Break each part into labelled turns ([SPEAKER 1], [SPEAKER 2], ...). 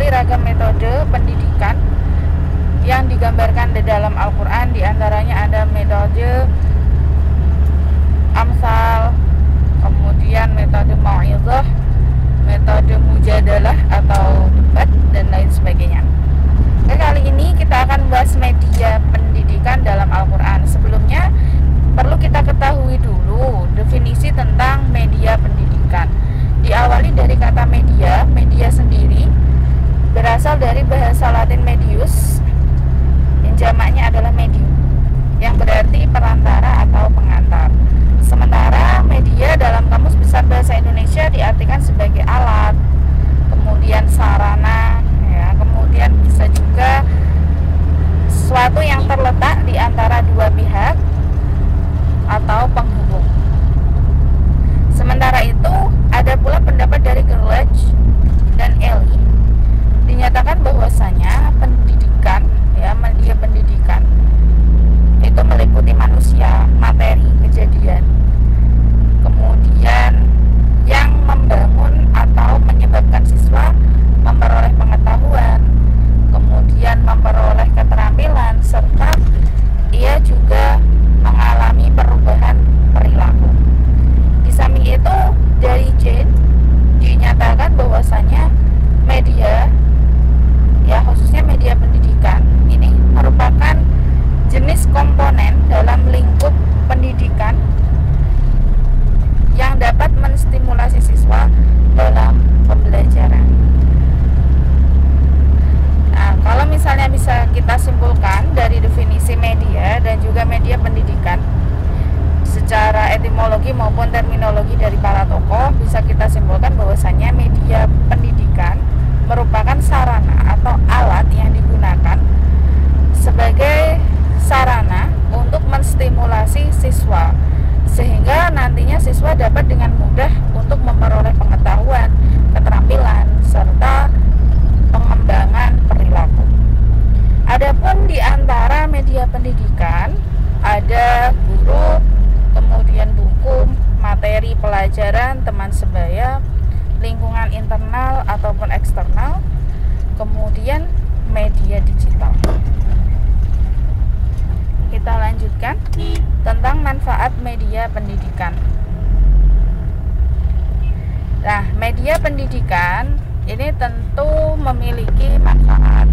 [SPEAKER 1] ragam metode pendidikan yang digambarkan di dalam Al-Quran. Di antaranya ada metode amsal, kemudian metode mau'izah, metode mujadalah atau debat, dan lain sebagainya. Kali ini kita akan bahas media pendidikan dalam Al-Quran. Sebelumnya perlu kita ketahui dulu definisi tentang media pendidikan. Diawali dari kata media. Media sendiri berasal dari bahasa Latin medius, yang jamaknya adalah medium, yang berarti perantara atau pengantar. Sementara media dalam Kamus Besar Bahasa Indonesia diartikan sebagai alat, kemudian sarana, ya, kemudian bisa juga sesuatu yang terletak di antara dua pihak atau penghubung. Sementara itu, ada pula pendapat dari Gerlach dan Eli, dinyatakan bahwasanya pendidikan, ya, media pendidikan itu meliputi manusia, materi, kejadian, kemudian yang membangun atau menyebabkan siswa memperoleh pengetahuan, kemudian memperoleh keterampilan, serta ia juga mengalami perubahan perilaku. Di samping itu, dari Jane dinyatakan bahwasanya media, ya khususnya media pendidikan ini merupakan jenis komponen dalam lingkup pendidikan yang dapat menstimulasi siswa dalam pembelajaran. Nah, kalau misalnya bisa kita simpulkan dari definisi media dan juga media pendidikan secara etimologi maupun terminologi dari para tokoh, bisa kita simpulkan bahwasanya media pendidikan merupakan sarana atau alat yang digunakan sebagai sarana untuk menstimulasi siswa, sehingga nantinya siswa dapat dengan mudah untuk memperoleh pengetahuan, keterampilan, serta pengembangan perilaku. Adapun di antara media pendidikan ada guru, kemudian buku, materi pelajaran, teman sebaya, lingkungan internal ataupun eksternal, kemudian media digital. Kita lanjutkan tentang manfaat media pendidikan. Nah, media pendidikan ini tentu memiliki manfaat,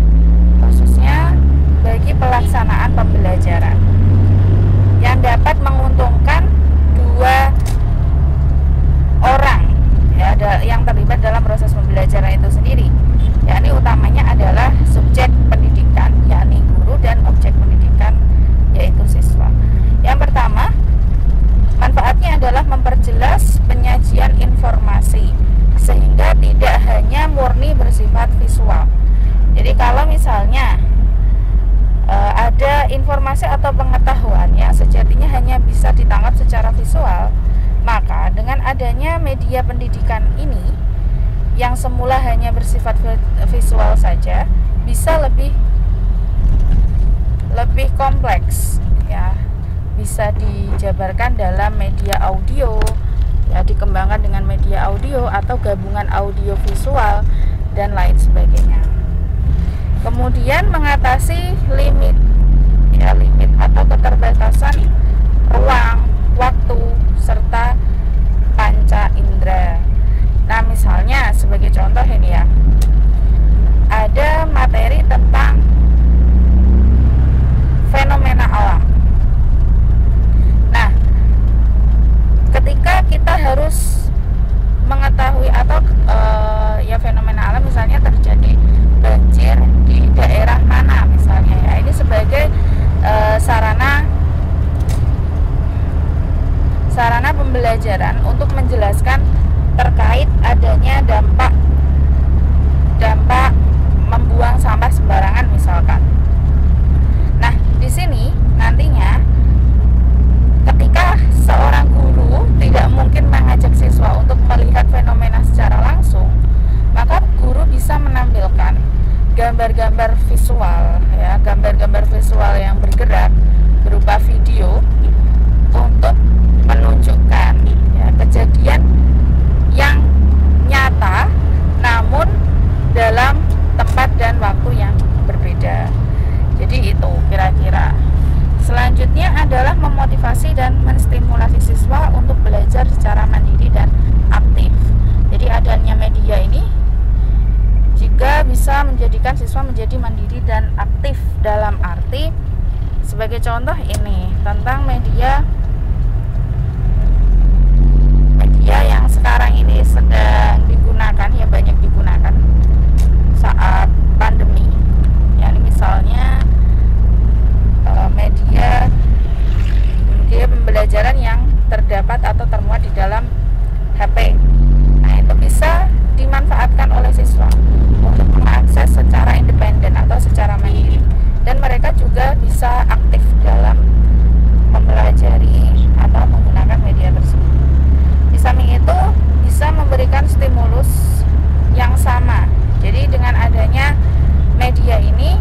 [SPEAKER 1] khususnya bagi pelaksanaan pembelajaran, yang dapat menguntungkan dua orang, ya, yang terlibat dalam proses pembelajaran itu sendiri, yakni utamanya adalah subjek pendidikan, yakni guru, dan objek pendidikan, yaitu siswa. Yang pertama, manfaatnya adalah memperjelas penyajian informasi sehingga tidak hanya murni bersifat visual. Jadi kalau misalnya ada informasi atau pengetahuan yang sejatinya hanya bisa ditangkap secara visual, maka dengan adanya media pendidikan ini yang semula hanya bersifat visual saja bisa lebih kompleks, ya, bisa dijabarkan dalam media audio, ya, dikembangkan dengan media audio atau gabungan audio visual dan lain sebagainya. Kemudian mengatasi limit atau keterbatasan ruang, waktu, serta panca indera. Nah, misalnya sebagai contoh ini, ya, ada materi tentang fenomena alam. Nah, ketika kita harus mengetahui atau ya fenomena alam, misalnya terjadi banjir di daerah mana misalnya, ya, ini sebagai sarana pembelajaran untuk menjelaskan terkait adanya dampak membuang sampah sembarangan misalkan. Nah, di sini nantinya ketika seorang guru tidak mungkin mengajak siswa untuk melihat fenomena secara langsung, maka guru bisa menampilkan gambar-gambar visual, ya, gambar-gambar visual yang bergerak berupa video untuk menunjukkan, ya, kejadian yang nyata namun dalam tempat siswa menjadi mandiri dan aktif. Dalam arti, sebagai contoh ini tentang media yang sekarang ini sedang digunakan, ya banyak digunakan saat pandemi. Ya, misalnya media pembelajaran yang terdapat atau termuat di dalam HP. Nah, itu bisa dimanfaatkan oleh siswa untuk mengakses secara independen atau secara mandiri, dan mereka juga bisa aktif dalam mempelajari atau menggunakan media tersebut. Di samping itu bisa memberikan stimulus yang sama. Jadi dengan adanya media ini,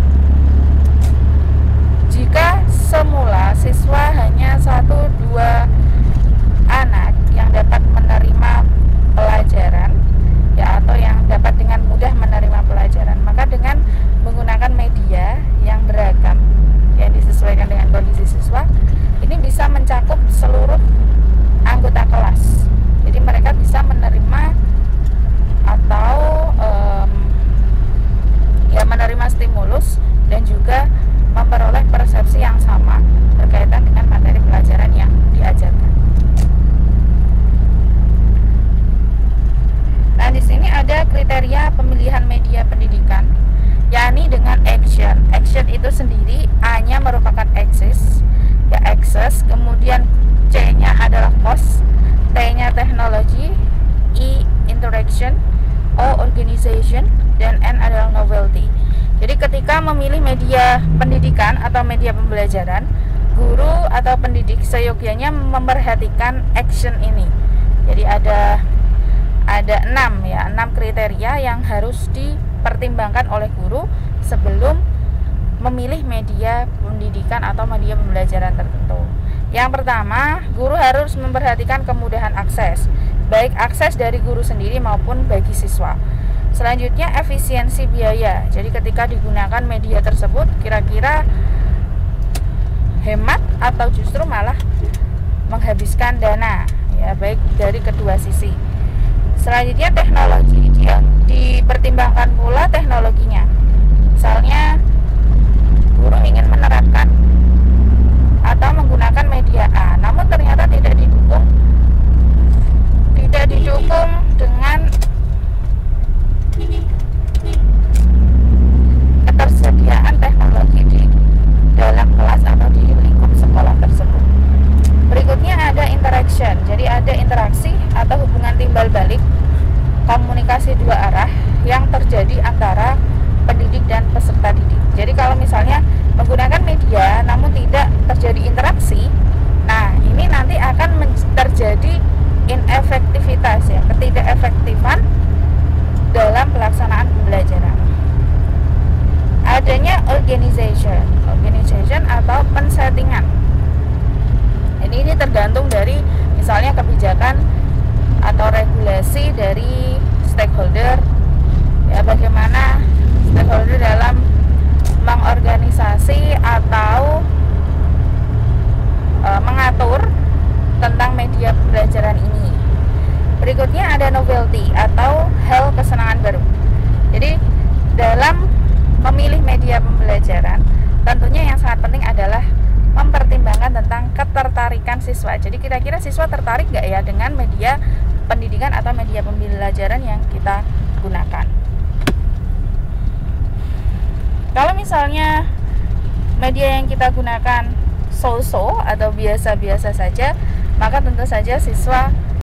[SPEAKER 1] jika semula siswa hanya 1-2 anak yang dapat menerima pelajaran, ya, atau yang dapat dengan mudah menerima pelajaran, maka dengan menggunakan media yang beragam yang disesuaikan dengan kondisi siswa, ini bisa mencakup seluruh anggota kelas. Jadi mereka bisa menerima atau menerima stimulus dan juga memperoleh persepsi yang sama berkaitan dengan materi pelajaran yang diajarkan. Nah, di sini ada kriteria pemilihan media pendidikan, yakni dengan action. Action itu sendiri, A-nya merupakan access, ya access, kemudian C-nya adalah cost, T-nya teknologi, I interaction, O organization, dan N adalah novelty. Jadi ketika memilih media pendidikan atau media pembelajaran, guru atau pendidik seyogyanya memperhatikan action ini. Jadi ada 6 kriteria yang harus dipertimbangkan oleh guru sebelum memilih media pendidikan atau media pembelajaran tertentu. Yang pertama, guru harus memperhatikan kemudahan akses, baik akses dari guru sendiri maupun bagi siswa. Selanjutnya, efisiensi biaya. Jadi ketika digunakan media tersebut, kira-kira hemat atau justru malah menghabiskan dana, ya, baik dari kedua sisi. Selanjutnya, teknologi. Dia dipertimbangkan pula teknologinya. Misalnya guru ingin menerapkan atau menggunakan media A, namun ternyata tidak didukung dengan ketersediaan teknologi di dalam kelas atau di lingkup sekolah tersebut. Berikutnya ada interaction. Jadi ada interaksi atau hubungan timbal balik, komunikasi dua arah yang terjadi antara pendidik dan peserta didik. Jadi kalau misalnya menggunakan media namun tidak terjadi interaksi, nah ini nanti akan terjadi inefektivitas, ya, ketidakefektifan dalam pelaksanaan pembelajaran. Adanya organization atau pensettingan. Ini tergantung dari misalnya kebijakan atau regulasi dari stakeholder, ya, bagaimana stakeholder dalam mengorganisasi atau mengatur tentang media pembelajaran ini. Berikutnya ada novelty atau hal kesenangan baru. Jadi dalam memilih media pembelajaran, tentunya yang sangat penting adalah mempertimbangkan tentang ketertarikan siswa. Jadi kira-kira siswa tertarik nggak ya dengan media pendidikan atau media pembelajaran yang kita gunakan. Kalau misalnya media yang kita gunakan so-so atau biasa-biasa saja, maka tentu saja siswa